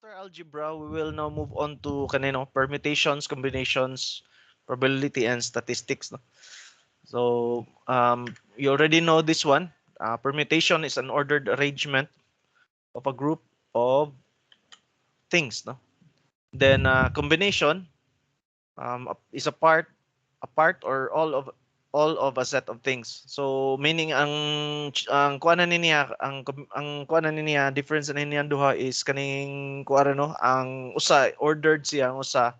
After algebra, we will now move on to kanino permutations, combinations, probability, and statistics. No? So you already know this one. Permutation is an ordered arrangement of a group of things. No? Then combination is a part or all of a set of things. So meaning ang kuanan niya ang kuanan niya difference na niya duha is kaning kuara no ang usa ordered siya ang usa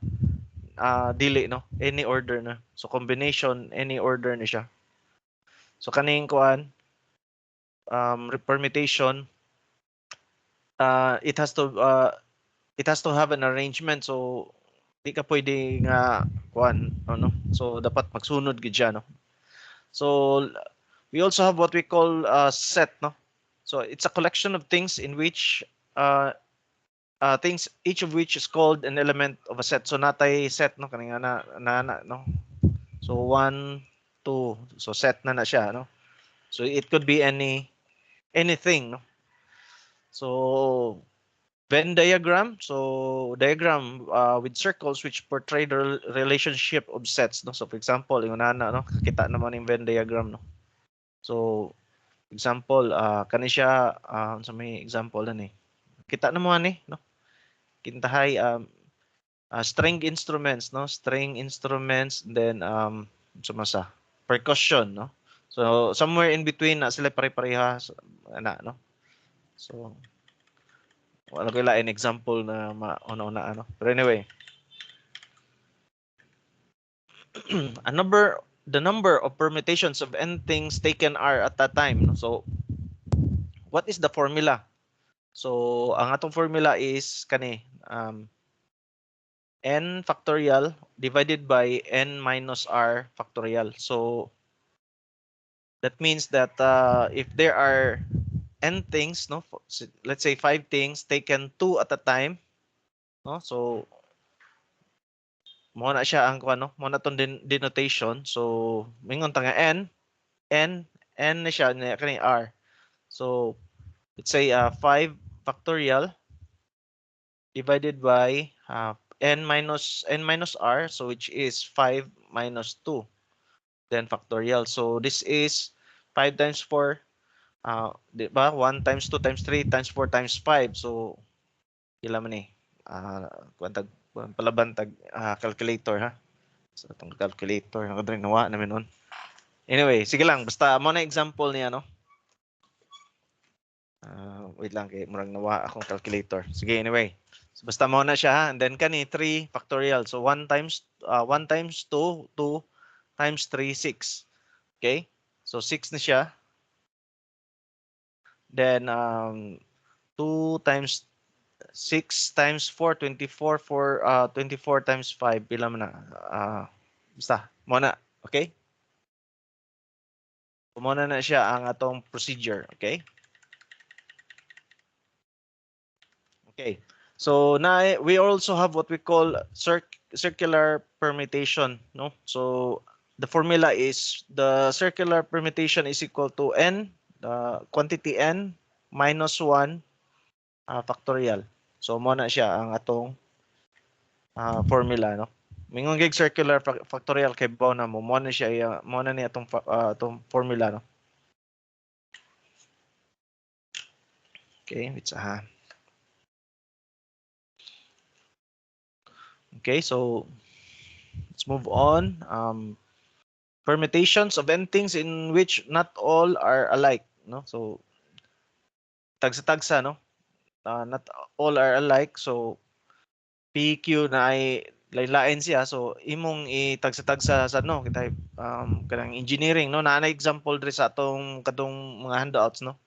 dili no any order na. So combination any order na siya. So kaning kuan permutation it has to have an arrangement so di ka pwede nga kuan ano so dapat magsunod gid siya no. So we also have what we call set no. So it's a collection of things in which things each of which is called an element of a set. So natay set no kaning na no. So 1 2 so set na siya no. So it could be anything no. So Venn diagram. So diagram with circles which portray the relationship of sets. No? So for example, yung nana, no? Kita naman yung Venn diagram. No? So example, kani siya, sa may example na eh. Kita naman eh. No? Kintahay, string instruments. No? String instruments, then sumasa, percussion. No? So somewhere in between na sila pare-pareha. No? So wala ko lain example na mauna-una ano. Pero anyway, the number of permutations of n things taken are at that time. So what is the formula? So ang atong formula is kani n factorial divided by n minus r factorial. So that means that if there are n things, no, let's say 5 things taken 2 at a time, no, so mo na siya ang ano, mo na tong denotation. So mingon ta nga n na siya kani r. So let's say 5 factorial divided by n minus r, so which is 5 minus 2, then factorial. So this is 5 times 4, di ba? 1 times 2 times 3 times 4 times 5. So ila man eh. Kuantag palabantag calculator ha. So itong calculator nakadring nawa namin nun. Anyway, sige lang basta mo na example niya no. Wait lang kay murang nawa akong calculator. Sige anyway. So basta mo na siya ha? And then kani 3 factorial. So 1 times 2 2 times 3 6. Okay? So 6 na siya. Then 2 times 6 times 4 24 for 24 times 5 pila man na basta mo na. Okay? Muna na siya ang atong procedure. Okay? Okay. So now we also have what we call circular permutation, no? So the formula is the circular permutation is equal to n, the quantity n minus 1 factorial. So mo na siya ang atong formula, no? Mingon gig circular factorial kay baw na mo na siya mo na ni atong formula, no? Okay, wait ha. Okay, so let's move on. Permutations of n things in which not all are alike, no? So tagsa-tagsa, no? Not all are alike. So PQ na ay lain-lain siya. So imong itagsa-tagsa sa no kita kanang engineering, no? Na example diri sa atong kadong mga handouts, no?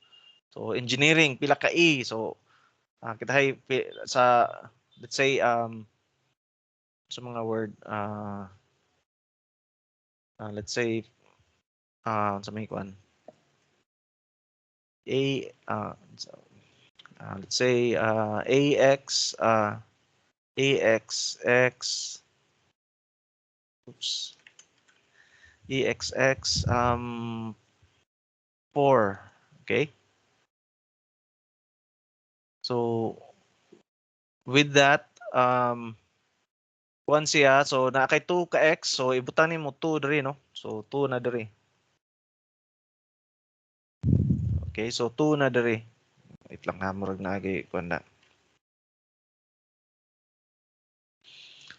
So engineering pila ka E. So kita sa let's say sa mga word let's say sa may kuan let's say AX AXX oops EXX 4. Okay, so with that, kuan siya, so na kay 2 ka x, so ibutan nimo 2 diri, no? So 2 na diri. Okay, so 2 na diri. Wait lang ha, murag na kay kuan na.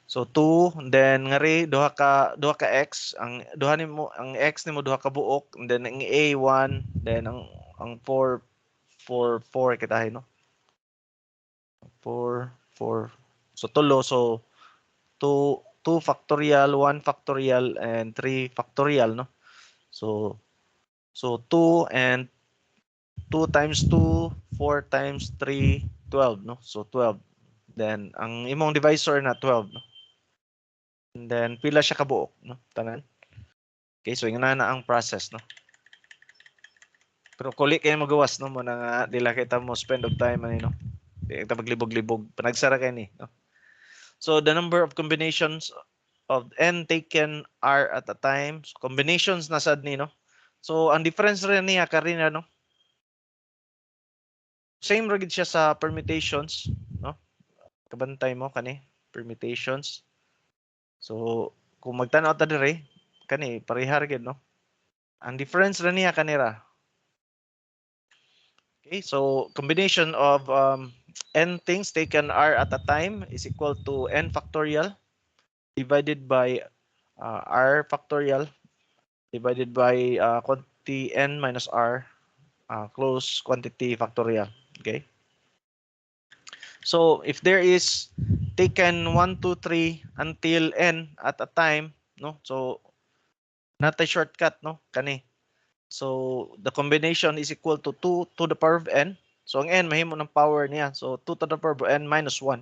So 2, then ngari duha ka x, ang duha nimo ang x nimo duha ka buok, and then ang a 1, then ang 4 4 kitahin, no? 4 4. So tulo, so 2 factorial, 1 factorial, and 3 factorial, no? So 2 and 2 times 2, 4 times 3, 12, no? So 12. Then ang imong divisor na 12, no? And then pila siya ka buok, no? Tanan. Okay, so ingana na ang process, no? Pero kuli kayo magawas, no? Muna nga dila kita mo spend of time ani, no? Di kita maglibog-libog. Panagsara kay ni, no? So the number of combinations of n taken are at a time. So, combinations na sad ni, no? So ang difference rin niya karina, no? Same ra gid siya sa permutations, no? Kabantay mo kani permutations. So kung magtan-aw ta dire kani parehar gid, no? Ang difference ra niya kanira. Okay, so combination of n things taken r at a time is equal to n factorial divided by r factorial divided by quantity n minus r close quantity factorial. Okay. So if there is taken 1, 2, 3 until n at a time, no? So natay shortcut, no? Kani. So the combination is equal to 2 to the power of n. So ang n mahimo ng power niya. So 2 to the power of n minus 1.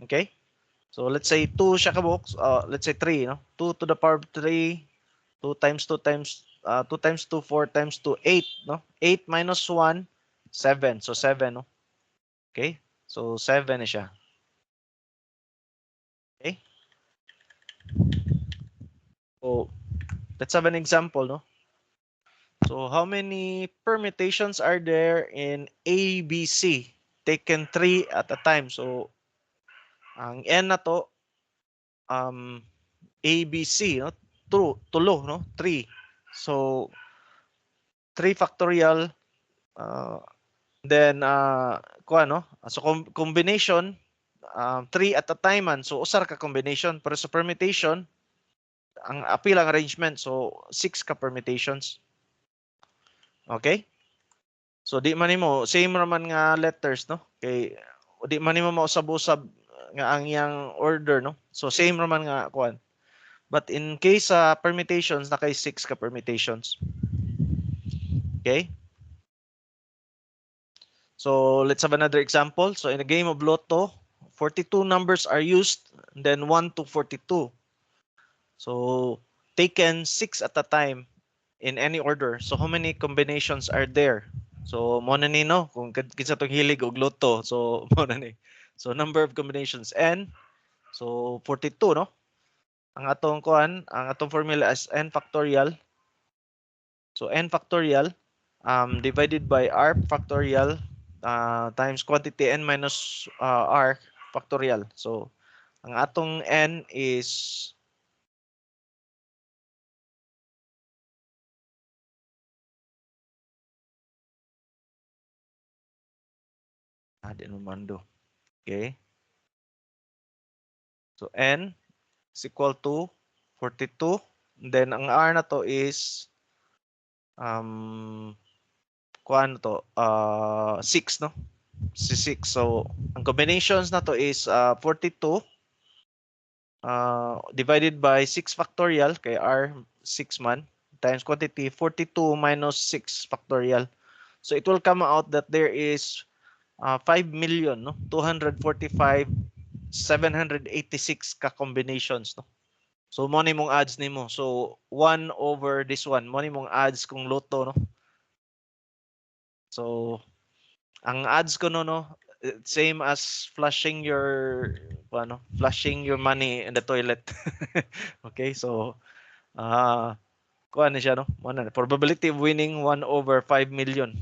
Okay? So let's say 2 siya ka box, let's say 3, no? 2 to the power of 3, 2 times 2 times 2 times 2, 4 times 2, 8, no? 8 minus 1, 7. So 7, no? Okay? So 7 na siya. Okay? So let's have an example, no? So how many permutations are there in ABC? Taken 3 at a time. So ang n na to ABC, no? Tulo, no? 3. So 3 factorial then kuha, no? So combination 3 at a time man. So usar ka combination, pero sa permutation ang apil ang arrangement, so 6 ka permutations. Okay? So di man nimo same raman nga letters, no? Kay di man nimo mausab-usab nga ang iyang order, no? So same raman nga kuan. But in case sa permutations na kay 6 ka permutations. Okay? So let's have another example. So in a game of Lotto, 42 numbers are used, and then 1 to 42. So taken 6 at a time in any order. So how many combinations are there? So mo na ni, no, kung kinsa tong hilig og Lotto. So mo na ni. So number of combinations n. So 42, no? Ang atong kuan, ang atong formula is n factorial. So n factorial divided by r factorial times quantity n minus r factorial. So ang atong n is di naman do. Okay? So n is equal to 42. Then ang r na to is kuan to 6, no? 6. So ang combinations na to is 42 divided by 6 factorial kay r 6 man times quantity 42 minus 6 factorial. So it will come out that there is 5 million, no? 245,786 ka combinations, no? So mo ni mong odds nimo. So 1 over this one mo ni mong odds kung Lotto, no? So ang odds ko no, same as flushing your money in the toilet. Okay, so kuan ni siya, no? Probability of winning 1 over 5 million.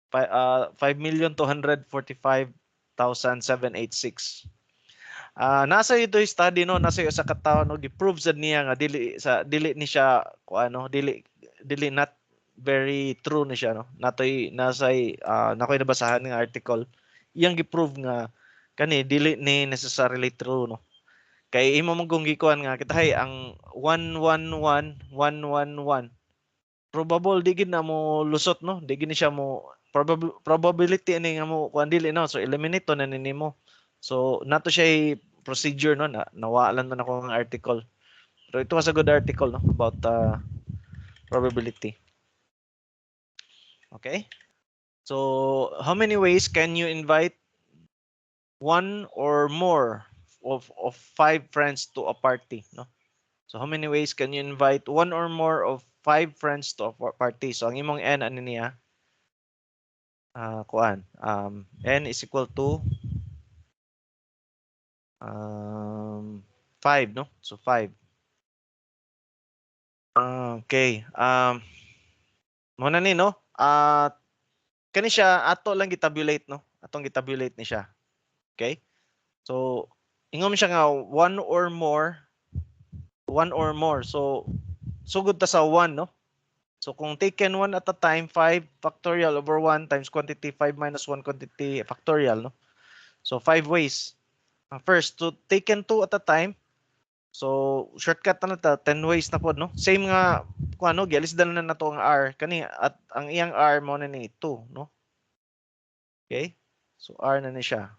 5,245,786 1786. Nasa ito yung study no, nasa yung sa katawo no, gi-prove sad niya nga dili ni siya ano, dili not very true ni siya no. Nakoy nabasahan nga article iyang gi-prove nga kani dili ni necessarily true no. Kay imo mong gikuan nga kitahay ang 111 probable di gid na mo lusot no, di gid ni siya mo probability ani nga mo kuan dili no, so eliminate to na nimo. So nato siya procedure no, nawalan man ako ng article. Pero ito was a good article no about probability. Okay? So how many ways can you invite one or more of 5 friends to a party, no? So how many ways can you invite one or more of 5 friends to a party? So ang imong n ano niya? N is equal to 5, no? So 5. Okay. Muna ni no. Kani siya ato lang gitabulate no. Atong gitabulate ni siya. Okay? So ingom siya nga one or more. So sugod ta sa 1 no. So kung taken 1 at a time, 5 factorial over 1 times quantity 5 minus 1 quantity factorial no. So 5 ways. First, to taken 2 at a time. So shortcut na ta 10 ways na pod no. Same nga kung ano gialisdan na nato ang r kani at ang iyang r mo na ni 2 no. Okay? So r na ni siya.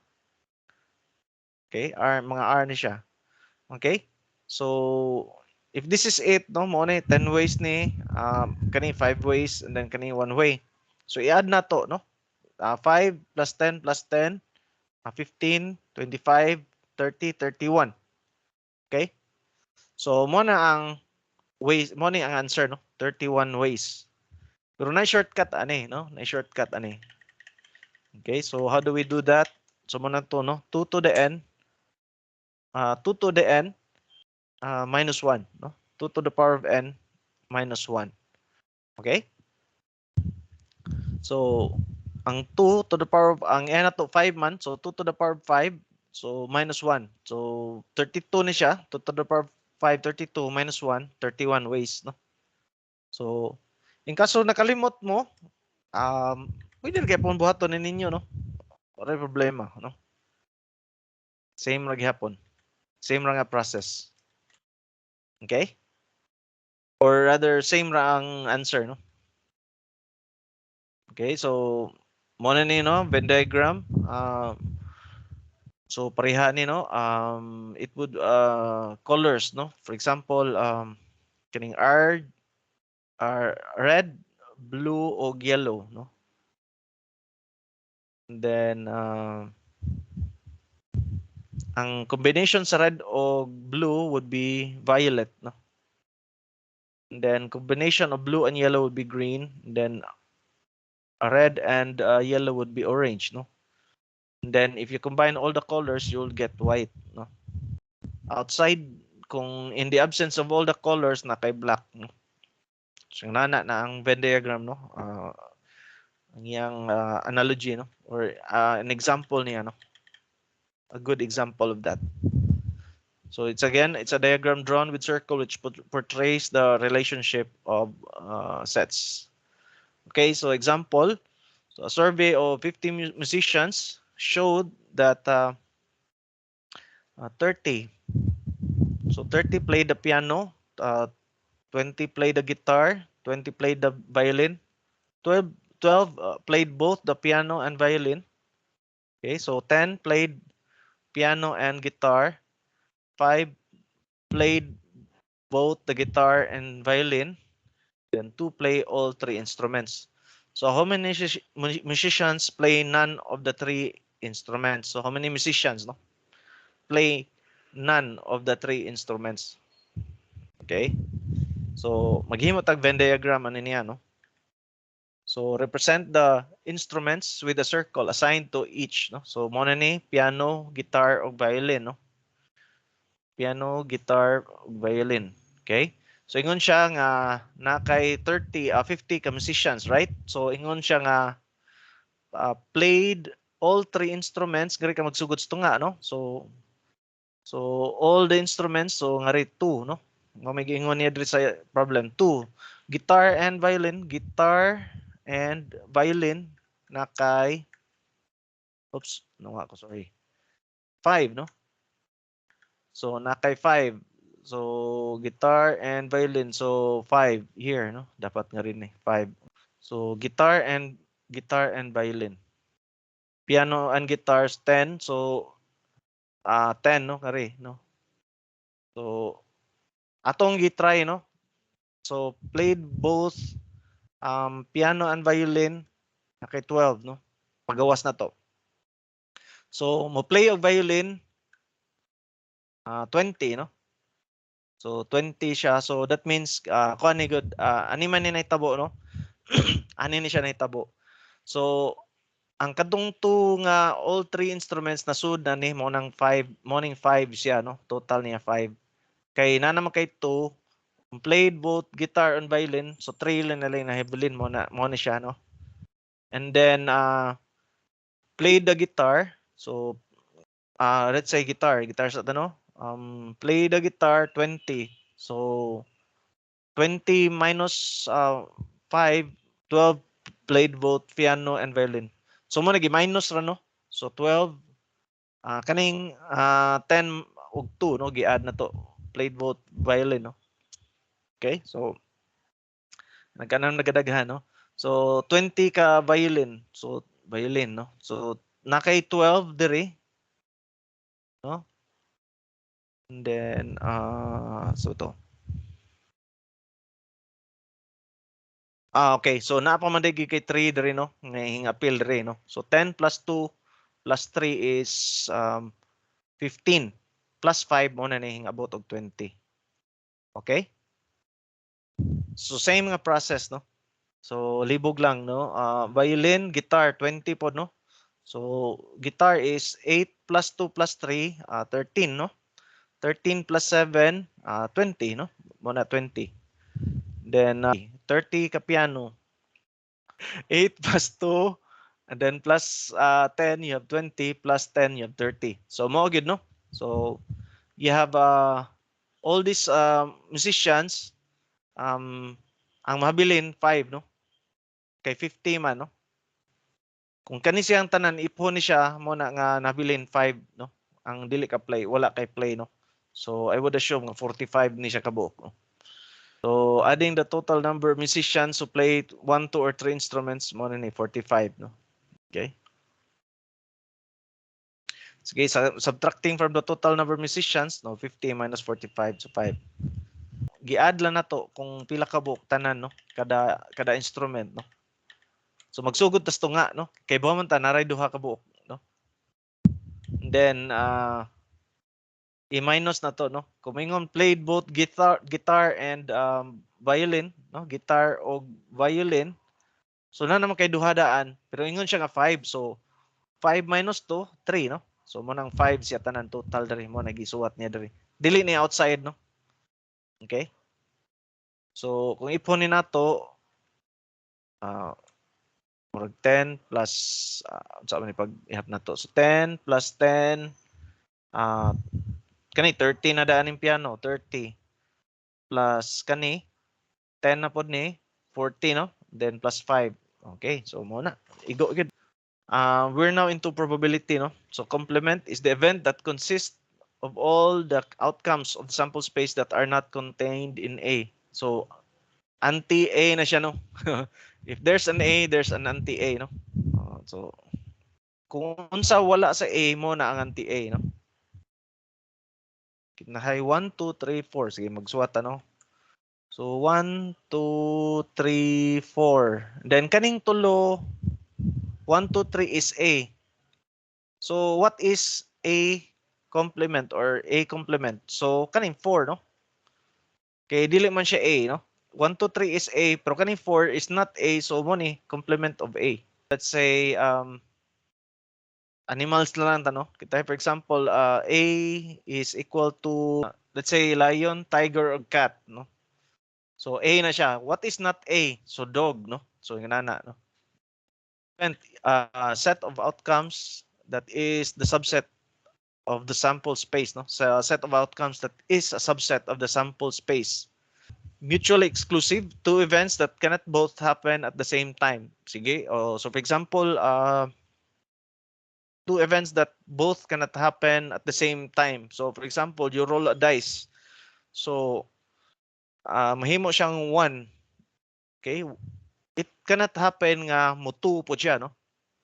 Okay? Mga r ni siya. Okay? So if this is 8 no mo na 10 ways ni kani 5 ways and then kani 1 way. So i-add na to no. 5 plus 10 plus 10 15 25 30 31. Okay? So mo na ang ways, mo ni ang answer no, 31 ways. Pero na shortcut ani no, na shortcut ani. Okay, so how do we do that? So mo na to no, 2 to the n minus 1 no. 2 to the power of n minus 1. Okay? So ang 2 to the power of ang n to 5 man, so 2 to the power of 5, so minus 1. So 32 ni siya, 2 to the power of 5, 32 minus 1, 31 ways no. So in kaso nakalimot mo, pwede kaya pong buhaton ninyo no. Wala problema no. Same ra gihapon. Same ra nga process. Okay? Or rather same ra ang answer no. Okay, so mo na ni no, Venn diagram. So pareha ni no, it would colors no. For example, kining R red, blue o yellow no. And then ang combination sa red o blue would be violet no. And then combination of blue and yellow would be green. And then red and yellow would be orange no. And then if you combine all the colors, you'll get white no. Outside, kung in the absence of all the colors, na kay black no. So nana na ang Venn diagram no. Ang iyang analogy no, or an example niya no. A good example of that. So it's a diagram drawn with circle which portrays the relationship of sets. Okay, so example, so a survey of 50 musicians showed that 30 played the piano, 20 played the guitar, 20 played the violin, 12 played both the piano and violin. Okay, so 10 played piano and guitar, 5 played both the guitar and violin, then 2 play all 3 instruments. So how many musicians play none of the 3 instruments? So how many musicians no, play none of the 3 instruments? Okay? So maghimo tag Venn diagram ano niya no? So represent the instruments with a circle assigned to each no. So mo na ni piano, guitar o violin no. Piano, guitar, violin. Okay? So ingon siya nga na kay 50 ka musicians, right? So ingon siya nga played all three instruments gari ka magsugod sa tunga, no? So all the instruments, so ngari 2, no? Nga may giingon niya diri sa problem 2. Guitar and violin na kay oops, no nga ako, sorry. 5, no? So na kay 5. So guitar and violin, so 5 here, no? Dapat nga rin 5. So guitar and violin. Piano and guitars 10, so 10, no, kari, no? So atong gitry, no? So played both piano and violin na kay 12, no? Pagawas na to. So mo play og violin 20, no? So 20 siya. So that means kuan ni good ani man ni nahitabo, no? Ani ni siya nahitabo. So ang kadung two nga all three instruments na sud na ni mo nang 5, morning 5 siya, no? Total niya 5. Kay na naman kay 2 played both guitar and violin, so 3 lang na lang nahibilin mo na siya, no? And then played the guitar. So let's say guitar sa no? Play the guitar 20. So 20 minus 5, 12 played both piano and violin. So mo nagi minus ra, no? So 12 kaning 10 ug 2, no, gi-add na to. Played both violin, no? Okay? So nagkanang nagadaghan, no? So 20 ka violin. So violin, no? So nakay 12 diri, no? And then so to. Okay. So naa pa man kay 3 diri, no? Nga appeal diri, no? So 10 plus 2 plus 3 is 15 plus 5 mo na abot og 20. Okay? So same nga process, no? So libog lang, no? Violin, guitar 20 po, no? So guitar is 8 plus 2 plus 3 13, no? 13 plus 7 20, no? Muna 20. Then 30 ka piano. 8 plus 2 and then plus 10 you have 20 plus 10 you have 30. So mo gid, no? So you have all these musicians ang mabilin 5, no? Kay 50 man, no? Kung kani siyang tanan ipon ni siya mo na nga nabilin 5, no? Ang dili ka play, wala kay play, no? So I would assume nga 45 ni siya kabuok, no? So adding the total number of musicians who play 1, 2 or 3 instruments mo na ni 45, no? Okay? Sige, subtracting from the total number of musicians, no, 50 minus 45, so 5. Gi-add lang na to kung pila ka buok tanan, no, kada instrument, no. So magsugod tas to nga, no, kay buhaman ta naray duha ka buok, no. And then i-minus na to, no. Kung ingon played both guitar and violin, no, guitar o violin. So na naman kay duha daan, pero ingon siya nga 5, so 5 minus 2, 3, no. So mo nang 5 siya tanan total diri mo nagisuwat niya diri. Dili ni outside, no. Okay? So kung ipon ni nato murag 10 plus unsa man ni pag ihap nato. So 10 plus 10 kani 30 na daan ning piano, 30 plus kani 10 na pod ni 40, no. Then plus 5. Okay, so mo na. Igo gid. We're now into probability, no? So complement is the event that consists of all the outcomes of the sample space that are not contained in A. So anti-A na siya, no? If there's an A, there's an anti-A, no? So kung unsa wala sa A mo na ang anti-A, no? Kinahay 1, 2, 3, 4. Sige, magsuwat, no? So 1, 2, 3, 4. Then kaning tulo 1, 2, 3 is A. So what is A complement or A complement? So kaning 4, no? Kay dili man siya A, no? 1, 2, 3 is A, pero kaning 4 is not A, so mo ni complement of A. Let's say animals na lang ta, no? Kita for example, A is equal to let's say lion, tiger or cat, no? So A na siya. What is not A? So dog, no? So yung nana, no? set of outcomes that is the subset of the sample space, no? So a set of outcomes that is a subset of the sample space. Mutually exclusive, two events that cannot both happen at the same time. Sige, so for example, two events that both cannot happen at the same time. So for example, you roll a dice. So mahimo siyang 1. Okay? It cannot happen nga mo 2 po siya, no?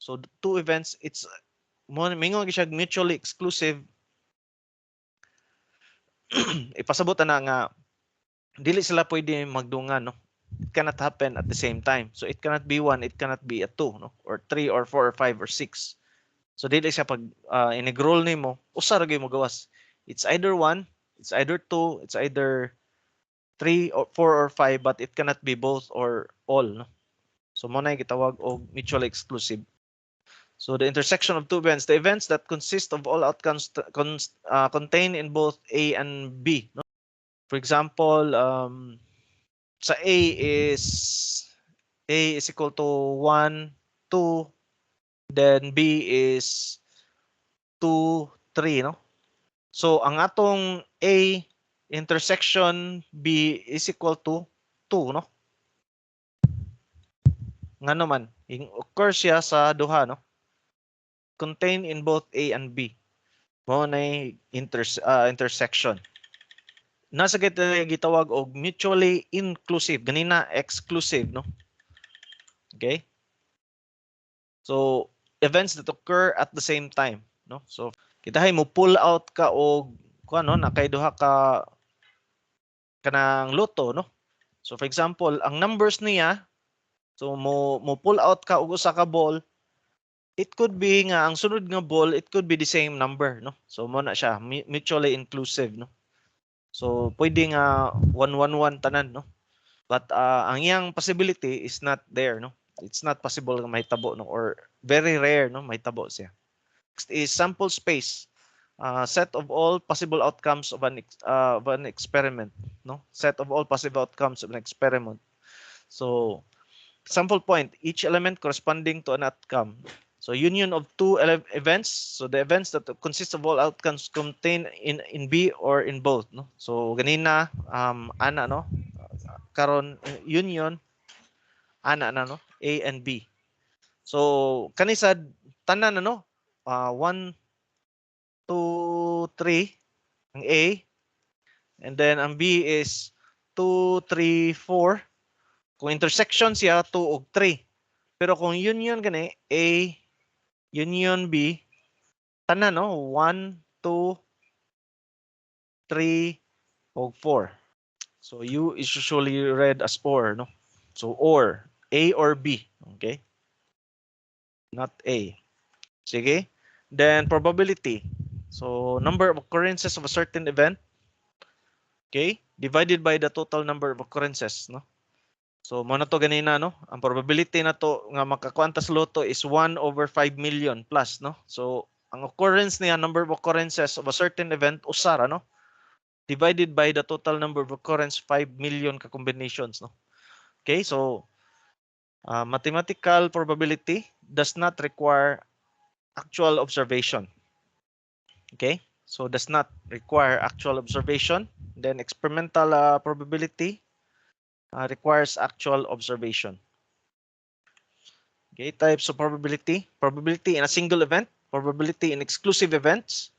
So the two events, it's mingon siya mutually exclusive. Ipasabot na nga dili sila pwede magdungan, no? It cannot happen at the same time. So it cannot be 1, it cannot be a 2, no? Or 3 or 4 or 5 or 6. So dili siya pag ineg-roll nimo, usa ra gyud mo gawas. It's either 1, it's either 2, it's either 3 or 4 or 5, but it cannot be both or all, no? So mo na gitawag og mutually exclusive. So the intersection of two events, the events that consist of all outcomes contained in both A and B, no? For example, sa A is equal to 1, 2, then B is 2, 3, no? So ang atong A intersection B is equal to 2, no? Nga naman, occur siya sa duha, no? Contained in both A and B. Mo na intersection. Nasa gitawag og mutually inclusive, ganina exclusive, no? Okay? So events that occur at the same time, no? So kitahay mo pull out ka og kuan, no, nakay duha ka kanang loto, no? So for example, ang numbers niya, so mo pull out ka og usa ka ball, it could be nga ang sunod nga ball, it could be the same number, no? So mo na siya mutually inclusive, no? So pwede nga 111 tanan, no? But ang iyang possibility is not there, no? It's not possible nga mahitabo, no? Or very rare, no? Mahitabo siya. Next is sample space. Set of all possible outcomes of an experiment, no? Set of all possible outcomes of an experiment. So sample point, each element corresponding to an outcome. So union of two events, so the events that consist of all outcomes contained in B or in both, no? So ganina ana, no? Karon union ana na, no? A and B. So kani sa tanan, ano? 1, 2, 3 ang A, and then ang B is 2, 3, 4. Kung intersection siya 2 ug 3. Pero kung union gani A union B, tanan, no? 1, 2, 3 ug 4. So U is usually read as or, no? So or A or B, okay? Not A. Sige. Then probability. So number of occurrences of a certain event, okay, divided by the total number of occurrences, no? So mo na to ganina, no? Ang probability na to nga makakuantas loto is 1 over 5 million plus, no? So ang occurrence niya, number of occurrences of a certain event, usara, no? Divided by the total number of occurrence, 5 million ka combinations, no? Okay, so mathematical probability does not require actual observation. Okay, so does not require actual observation. Then experimental probability requires actual observation. Okay, types of probability. Probability in a single event, probability in exclusive events.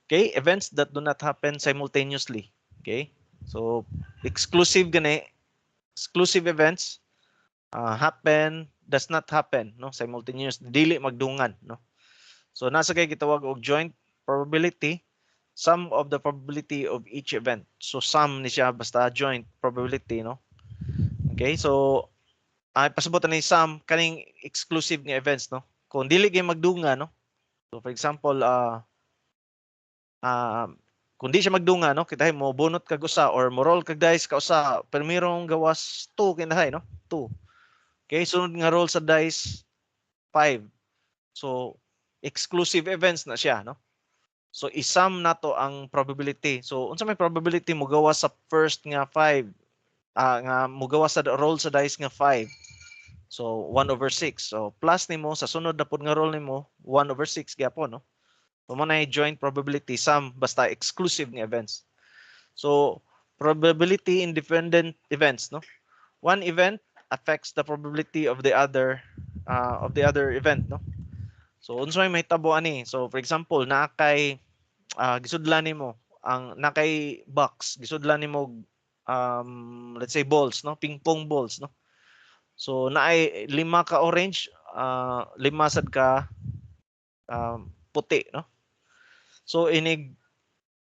Okay, events that do not happen simultaneously. Okay, so exclusive events does not happen, no, simultaneous, dili magdungan, no? So nasa kay gitawag og joint probability, sum of the probability of each event. So sum ni siya basta joint probability, no? Okay, so pasabot ni sum kaning exclusive nga events, no? Kung dili gyud magdungan, no? So for example, kung di siya magdungan, no, kitahay mo bunot kag usa or mo roll kag dice ka usa, permirong gawas 2 kinahay, no? 2. Okay, sunod nga roll sa dice 5. So exclusive events na siya, no? So isum nato ang probability. So unsa may probability mo gawas sa first nga 5? Nga mo gawas sa roll sa dice nga 5. So 1/6. So plus nimo sa sunod na pud nga roll nimo 1/6 gyapon, no? So mo na joint probability sum basta exclusive nga events. So probability independent events, no? One event affects the probability of the other event, no? So unsay may tabo ani? So for example, naa kay gisudlan nimo ang nakay box, gisudlan nimo let's say balls, no? Ping pong balls, no? So naay 5 ka orange, 5 sad ka puti, no? So inig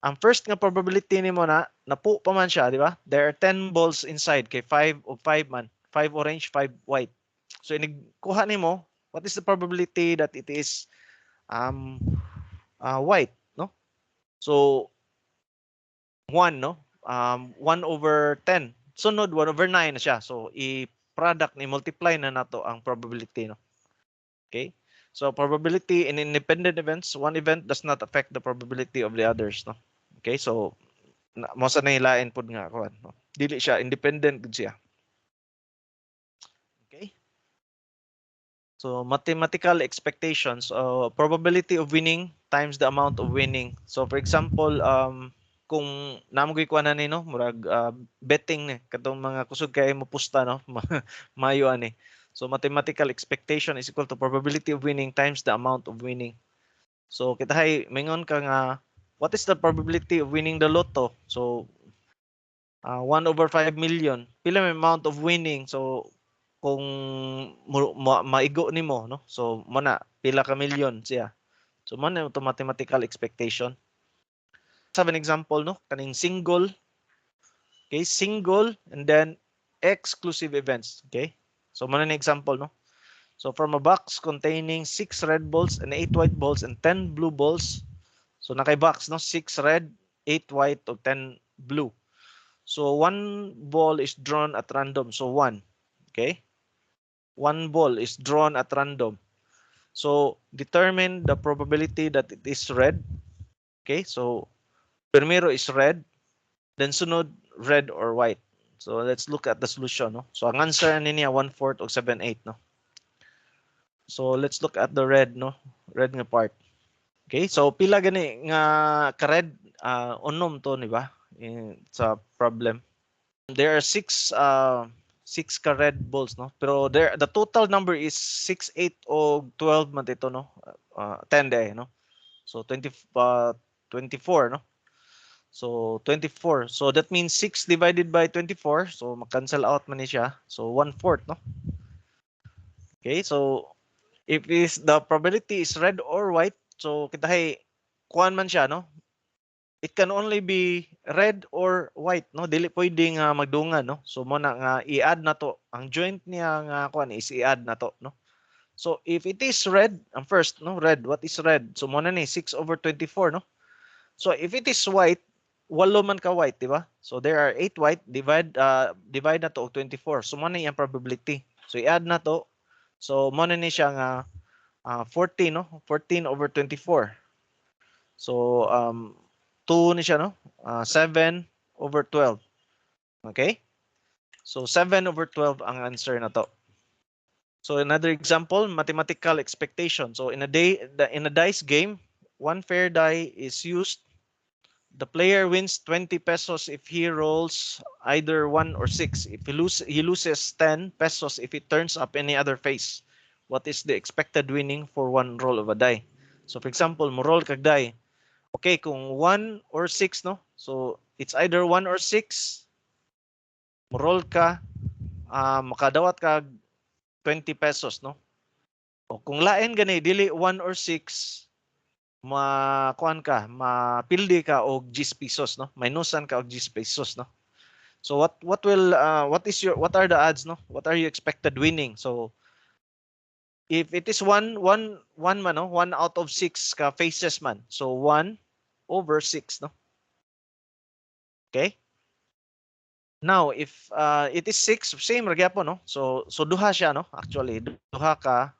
ang first nga probability nimo na napu pa man siya, di ba? There are 10 balls inside kay 5 o 5 man, 5 orange, 5 white. So inig kuha nimo, what is the probability that it is white, no? So 1, no? 1/10. Sunod 1/9 na siya. So i-product ni multiply na nato ang probability, no? Okay? So probability in independent events, one event does not affect the probability of the others, no? Okay? So mo sa nahilain pud nga kuan, no? Dili siya independent gud siya. Okay? So mathematical expectations, probability of winning times the amount of winning. So for example, kung namoy kuan na ni, no, murag betting ni katong mga kusog kay mo pusta, no, mayo ani. So mathematical expectation is equal to probability of winning times the amount of winning. So kita hay mingon ka nga what is the probability of winning the lotto? So 1/5 million. Pila may amount of winning? So kung maigo nimo, no? So mo na pila ka million siya. So mo na to mathematical expectation. Sa an example, no, kaning single, okay, single and then exclusive events, okay? So mo na ni example, no? So from a box containing 6 red balls and 8 white balls and 10 blue balls. So nakay box, no, 6 red, 8 white o 10 blue. So one ball is drawn at random. So 1, okay? One ball is drawn at random. So determine the probability that it is red. Okay, so primero is red, then sunod red or white. So let's look at the solution, no? So ang answer niya 1/4 o 7/8, no? So let's look at the red, no? Red nga part. Okay, so pila gani nga ka red, unom to, ni ba? Sa problem. There are 6 ka red balls, no? Pero the total number is 6, 8 o 12 man ito, no? 10 day, no? So 24, no? So 24. So that means 6 divided by 24. So mag-cancel out man ni siya. So 1/4, no? Okay, so if the probability is red or white, so kita hay kuan man siya, no? It can only be red or white, no? Dili pwede nga magdungan, no? So mo na nga i-add na to. Ang joint niya nga kuan is i-add na to, no? So if it is red, ang first, no, red, what is red? So mo na ni 6/24, no? So if it is white, walo man ka white, di ba? So there are 8 white, divide na to og 24. So mo na yung probability. So i-add na to. So mo na ni siya nga 14, no? 14/24. So 2 ni siya, no? 7/12. Okay? So 7/12 ang answer na to. So another example, mathematical expectation. So in a dice game, one fair die is used. The player wins 20 pesos if he rolls either 1 or 6. If he loses 10 pesos if he turns up any other face. What is the expected winning for one roll of a die? So for example, mo roll kag die. Okay, kung 1 or 6, no? So it's either 1 or 6. Mo roll ka, makadawat ka 20 pesos, no? O kung lain gani dili 1 or 6, makuan ka, mapildi ka og 10 pesos, no? Minusan ka og 10 pesos, no? So what are the odds, no? What are you expected winning? So if it is 1 man, no? 1 out of 6 ka faces man. So 1/6, no? Okay? Now if it is 6, same ra gyapon, no? So duha siya, no? Actually duha ka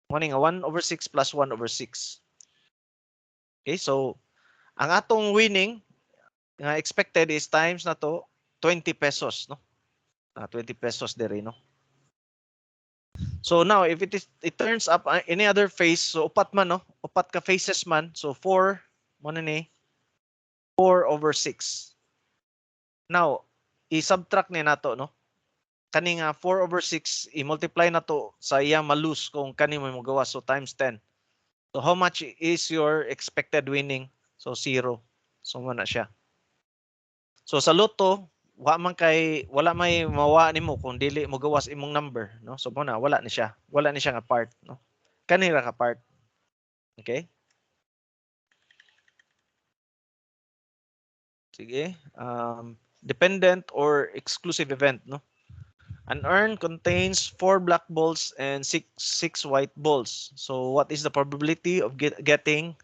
morning 1/6 plus 1/6. Okay, so ang atong winning nga expected is times na to 20 pesos, no? 20 pesos dere, no? So now if it turns up any other face, so upat man no, upat ka faces man, so 4 mo na ni 4 over 6. Now i-subtract ni nato no. Kani nga 4 over 6 i-multiply na to sa iyang malus kung kani mo magawa, so times 10. So how much is your expected winning? So 0. So mo na siya. So sa loto, wala may mawa nimo kung dili mo gawas imong number, no? So mo na wala ni siya. Wala ni siya nga part, no? Kanira ka part. Okay? Sige. Dependent or exclusive event, no? An urn contains 4 black balls and 6 white balls. So what is the probability of getting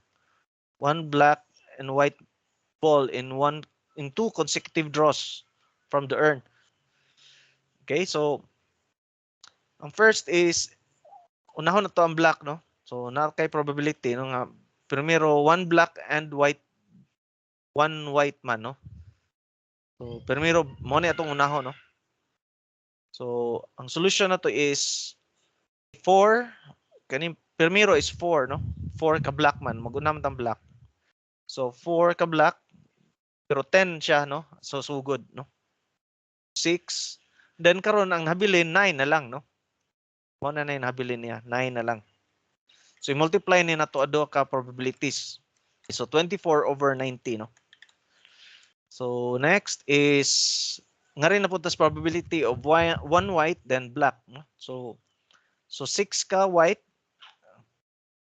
one black and white ball in 2 consecutive draws from the urn? Okay, so ang first is unahon na to ang black, no? So na kay probability no nga primero one black and one white man, no? So primero mo ni atong unahon, no? So ang solution na to is 4 kani primero is 4, no? 4 ka black man, mag-una man tang black. So 4 ka black pero 10 siya, no? So sugod, no? 6 then karon ang nabilin 9 na lang, no? Mo na yung nabilin niya, 9 na lang. So i-multiply ni nato ado ka probabilities. So 24 over 90, no? So next is nga rin na puntas probability of one white then black, no? So 6 ka white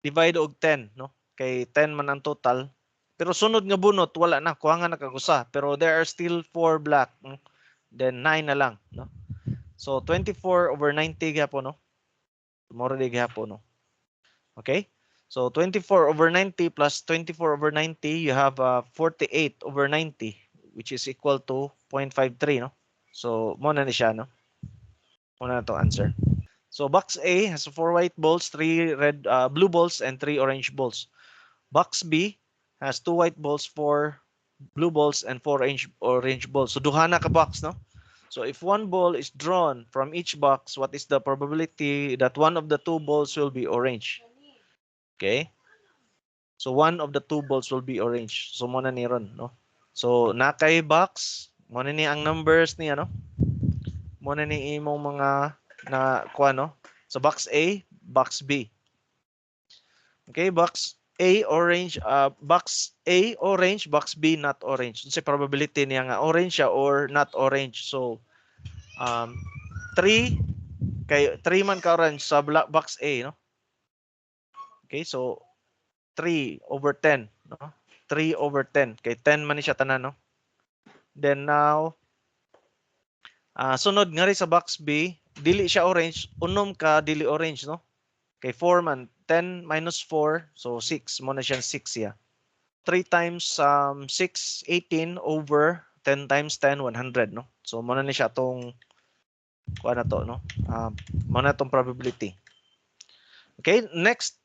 divide og 10, no? Kay 10 man ang total. Pero sunod nga bunot wala na, kuha nga nakagusa. Pero there are still 4 black, no? Then 9 na lang, no? So 24 over 90 gyapon, no? More di gyapon, no? Okay? So 24 over 90 plus 24 over 90, you have 48 over 90, which is equal to 0.53, no? So mo na ni siya, no? Mo na to answer. So box A has 4 white balls, 3 blue balls, and 3 orange balls. Box B has 2 white balls, 4 blue balls, and 4 orange balls. So duha na ka box, no? So if one ball is drawn from each box, what is the probability that one of the 2 balls will be orange? Okay? So one of the 2 balls will be orange. So mo na ni ron, no? So nakay box, mo na ni ang numbers niya, no? Mo na ni imong mga na kuha, no? So box A, box B. Okay, box A orange, box A orange, box B not orange. Sa probability niya nga orange siya or not orange. So 3 man ka orange sa box A, no? Okay, so 3 over 10, no? 3 over 10 kay 10 man ni siya tanan, no? Then now sunod nga rin sa box B, dili siya orange, unom ka dili orange, no? Kay 4 man, 10 minus 4, so 6 mo na siyang 6 ya. 3 times 6, 18 over 10 times 10, 100, no? So mo na ni siya tong kuha na to, no? Mo na tong probability. Okay, next,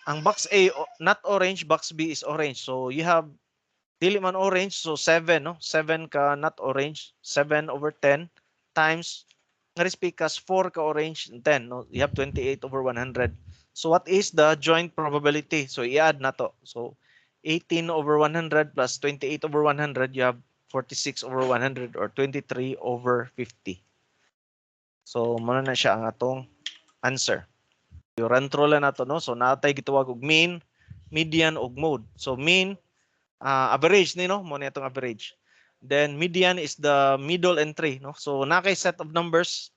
ang box A not orange, box B is orange. So you have dili man orange, so 7, no? 7 ka not orange, 7 over 10 times nga pikas 4 ka orange, 10, no? You have 28 over 100. So what is the joint probability? So i-add na to. So 18 over 100 plus 28 over 100, you have 46 over 100 or 23 over 50. So muna na siya ang atong answer. Yung run through lang na to, no? So natay gitawag og mean, median og mode. So mean, average ni, no? Muna itong average. Then median is the middle entry, no? So nakay set of numbers,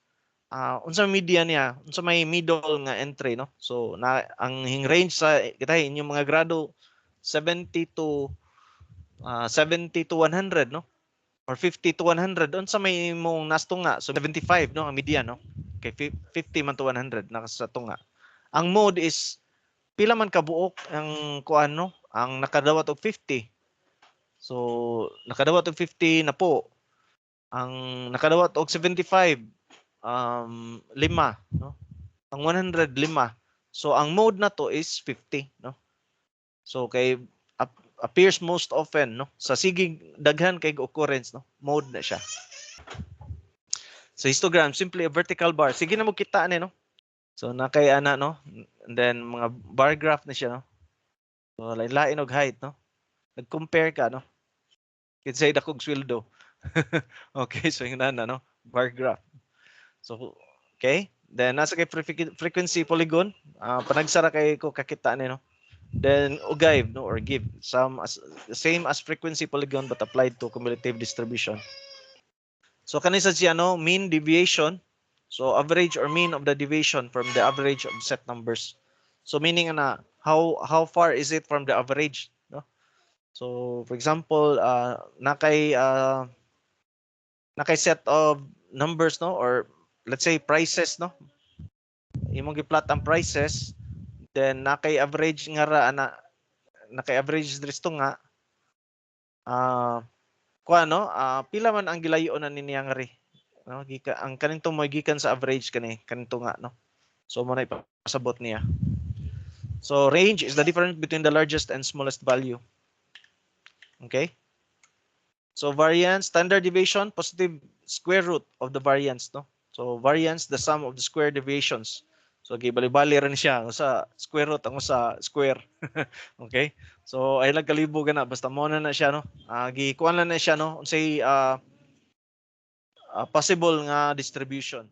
unsa median niya, unsa may middle nga entry, no? So ang range sa kita inyong mga grado 70 to 100, no? Or 50 to 100 unsa may imong nastunga, so 75, no, ang median, no? Kay 50 man to 100 nasa tunga. Ang mode is pila man kabuok ang kuan, no? Ang nakadawat og 50. So nakadawat og 50 na po. Ang nakadawat og 75 5, no? Ang 100 5. So ang mode na to is 50, no? So kay appears most often, no? Sa sigig daghan kay occurrence, no? Mode na siya. So histogram simply a vertical bar. Sige na mo kita ani, no? So nakay ana no. And then mga bar graph na siya no. So lain-lain og height no. Nag-compare ka no. Kinsay dakog sweldo. Okay, so yun na no. Bar graph. So okay. Then nasa kay frequency polygon, panagsara kay ko kakita ni no. Then ugive no or give some as the same as frequency polygon but applied to cumulative distribution. So kanisa siya no mean deviation. So average or mean of the deviation from the average of set numbers. So meaning na how far is it from the average no? So for example nakay set of numbers no or let's say prices no. Imong gi-plot ang prices then nakay average nga ra ana nakay average diristo nga kuha no pila man ang gilayo na niya nga ri no ang kaninto mo gikan sa average kanito nga no so mo na ipasabot niya so range is the difference between the largest and smallest value okay so variance standard deviation positive square root of the variance no so variance the sum of the square deviations so gibali-bali rin siya sa square root ang sa square okay so ay lang kalibo gana basta mo na siya no gikuan na siya no unsay possible nga distribution